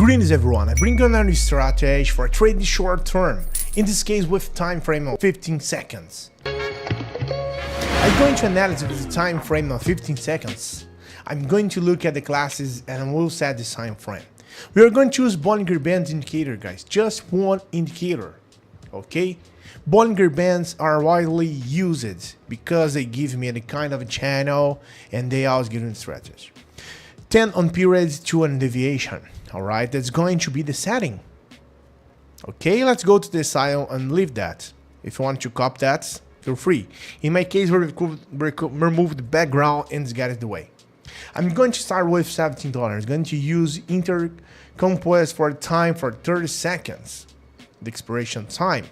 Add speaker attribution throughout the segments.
Speaker 1: Greetings everyone, I bring you another strategy for trading short term, in this case with time frame of 15 seconds. I'm going to analyze with the time frame of 15 seconds. I'm going to look at the classes and we'll set this time frame. We are going to use Bollinger Bands indicator, guys, just one indicator, okay? Bollinger Bands are widely used because they give me a kind of a channel and they always give me strategy. 10 on period, 2 on deviation. Alright, that's going to be the setting. Okay, let's go to the style and leave that. If you want to copy that, feel free. In my case, we could remove the background and get it away. I'm going to start with $17. I'm going to use intercompose for time for 30 seconds. The expiration time.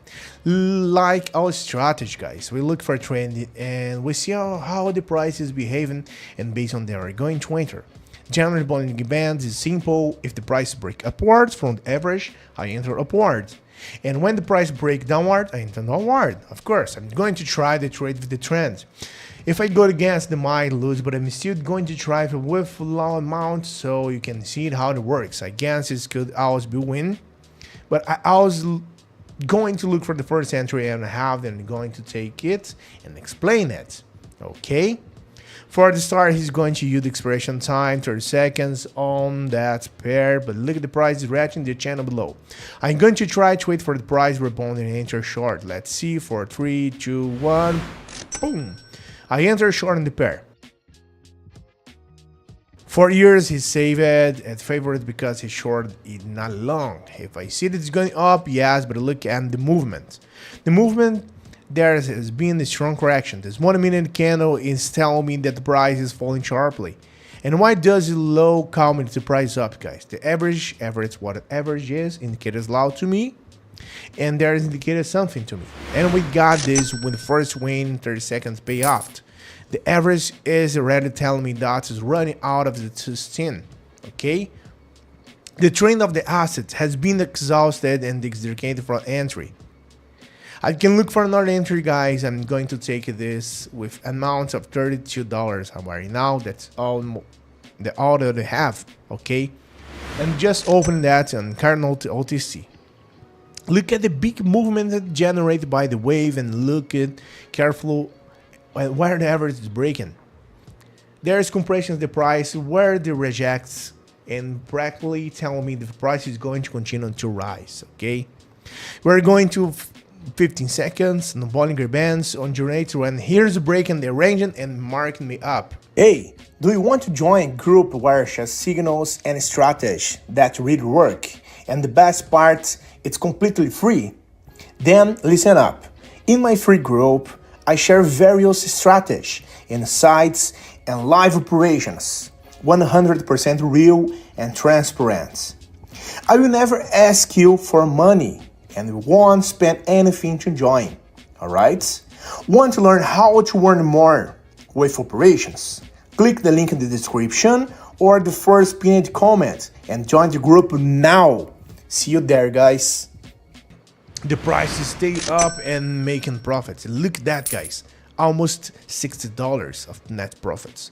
Speaker 1: Like our strategy, guys, we look for a trend and we see how the price is behaving, and based on that, we're going to enter. Generally, Bollinger Bands is simple. If the price break upwards from the average, I enter upward. And when the price break downward, I enter downward. Of course, I'm going to try the trade with the trend. If I go against, the might lose, but I'm still going to try with low amount so you can see how it works. Against, it could always be win, but I always going to look for the first entry and have then going to take it and explain it. Okay. For the start, he's going to use the expiration time, 30 seconds on that pair, but look at the price is reaching the channel below. I'm going to try to wait for the price rebound and enter short. Let's see for 3, 2, 1, boom. I enter short in the pair. For years, he's saved at favorite because his short is not long. If I see that it's going up, yes, but look at the movement. The movement, there has been a strong correction. This 1 minute candle is telling me that the price is falling sharply. And why does the low calm the price up, guys? The average, what an average is, indicators loud to me, and there is indicated something to me. And we got this with the first win, 30 seconds payoff. The average is already telling me that it's running out of the 210, okay? The trend of the assets has been exhausted and indicated for entry. I can look for another entry, guys. I'm going to take this with amount of $32. I'm right now. That's all that I have, okay? And just open that and Cardinal to OTC. Look at the big movement that generated by the wave and look at careful where the average is breaking. There is compression of the price where the rejects and practically tell me the price is going to continue to rise, okay? We're going to 15 seconds on Bollinger Bands on generator, and here's the break in the range and marking me up. Hey, do you want to join a group where share signals and strategy that really work? And the best part, it's completely free. Then listen up. In my free group, I share various strategies, insights, and live operations, 100% real and transparent. I will never ask you for money and won't spend anything to join, alright? Want to learn how to earn more with operations? Click the link in the description or the first pinned comment and join the group now. See you there, guys. The prices stay up and making profits. Look at that, guys. Almost $60 of net profits.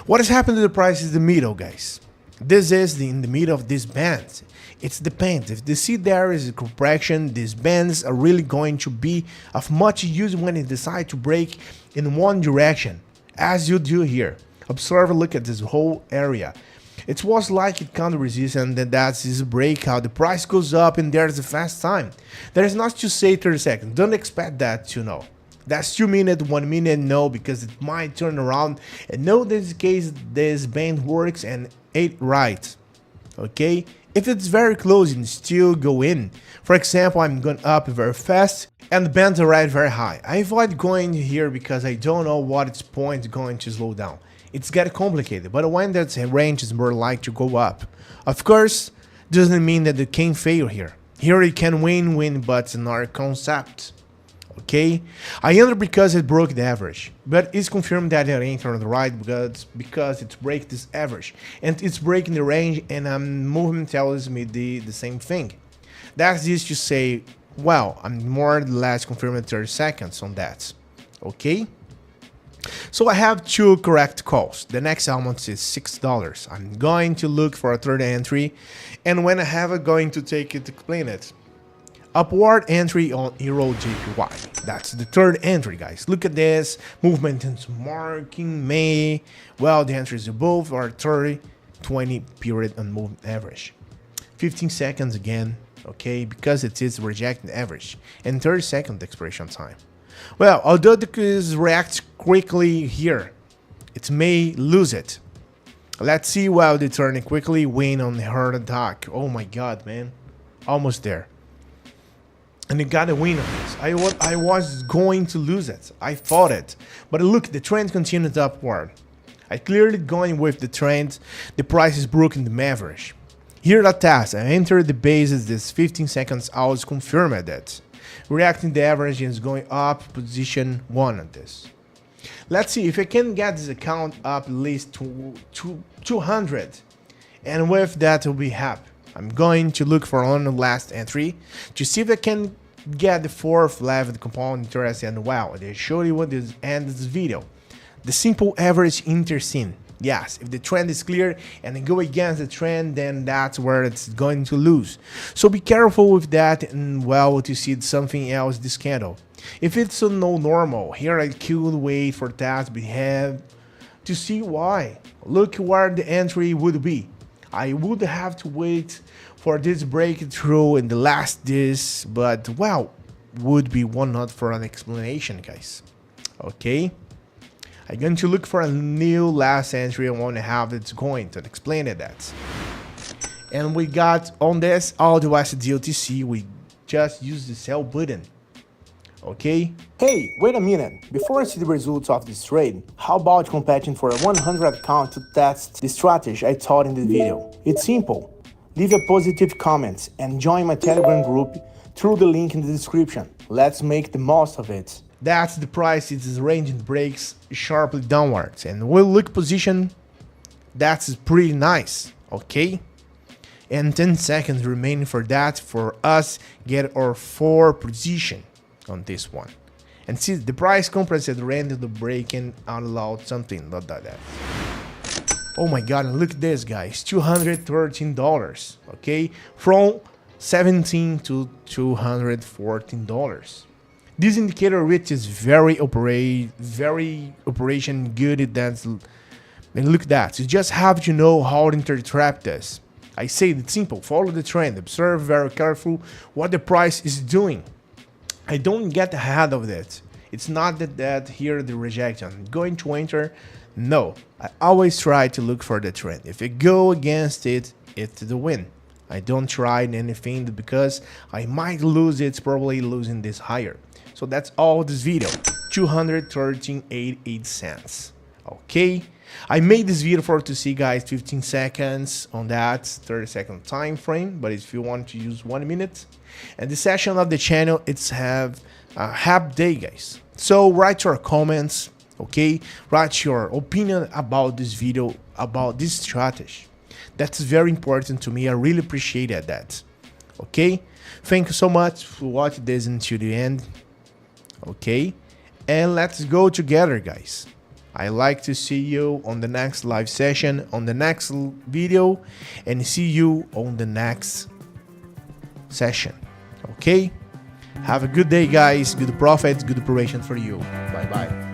Speaker 1: What has happened to the price is the middle, guys. This is in the middle of this band. It's depends. If they see there is a correction, these bands are really going to be of much use when you decide to break in one direction, as you do here. Observe, look at this whole area. It was like it can't resist, and then that's this breakout. The price goes up and there's a fast time. There is not to say 30 seconds. Don't expect that to know. That's 2 minutes, 1 minute, no, because it might turn around. And no, this case, this band works and it right. Okay? If it's very close, you still go in. For example, I'm going up very fast and the bands are right very high. I avoid going here because I don't know what its point is going to slow down. It's getting complicated, but when that range is more like to go up. Of course, doesn't mean that it can fail here. Here it can win, but it's not a concept. Okay, I enter because it broke the average, but it's confirmed that it entered on the right because it breaks this average and it's breaking the range, and movement tells me the same thing. That's just to say, well, I'm more or less confirming 30 seconds on that. Okay, So I have two correct calls. The next amount is $6. I'm going to look for a third entry, and when I have it, going to take it to explain it. Upward entry on Euro JPY. That's the third entry, guys. Look at this movement is marking May. Well, the entry is above our 30-20 period on moving average. 15 seconds again, okay, because it is rejecting average, and 30-second expiration time. Well, although the cruise reacts quickly here, it may lose it. Let's see while they turn it quickly win on the heart attack. Oh my god, man. Almost there. And it got a win on this. I was going to lose it. I thought it. But look, the trend continued upward. I clearly going with the trend. The price is broken the average. Here at test, I entered the bases this 15 seconds. I was confirmed that. Reacting the average is going up, position 1 on this. Let's see if I can get this account up at least to 200, and with that I'll be happy. I'm going to look for on the last entry to see if I can get the fourth level compound interest, and wow, I show you what this end this video. The simple average intercene. Yes, if the trend is clear and I go against the trend, then that's where it's going to lose. So be careful with that, and well, to see something else this candle. If it's a no normal, here I could wait for that, but have to see why. Look where the entry would be. I would have to wait for this breakthrough and the last this, but well, would be one not for an explanation, guys. Okay. I'm going to look for a new last entry. I want to have it going to explain it that. And we got on this all the USD OTC. We just use the sell button. Okay.
Speaker 2: Hey, wait a minute. Before I see the results of this trade, how about competing for a 100 account to test the strategy I taught in the video? It's simple. Leave a positive comment and join my Telegram group through the link in the description. Let's make the most of it.
Speaker 1: That's the price. It is ranging breaks sharply downwards, and we'll look position. That's pretty nice. Okay, and 10 seconds remaining for that for us get our 4 position on this one, and see the price compressed at the end of the breaking out loud something like that. Oh my god, and look at this, guys, $213. Okay, from $17 to $214. This indicator which is very operation good. That's, and look at that. You just have to know how to interpret this. I say it's simple. Follow the trend. Observe very careful what the price is doing. I don't get ahead of it. It's not that here the rejection. I'm going to enter. No, I always try to look for the trend. If I go against it, it's the win. I don't try anything because I might lose it. It's probably losing this higher. So that's all this video, 213.88 cents. Okay, I made this video for to see, guys, 15 seconds on that 30-second time frame. But if you want to use 1 minute, and the session of the channel, it's have a half day, guys. So write your comments, okay? Write your opinion about this video, about this strategy. That's very important to me. I really appreciate that. Okay, thank you so much for watching this until the end. Okay, and let's go together, guys. I like to see you on the next live session, on the next video, and see you on the next session. Okay, have a good day, guys. Good profits, good operation for you. Bye bye.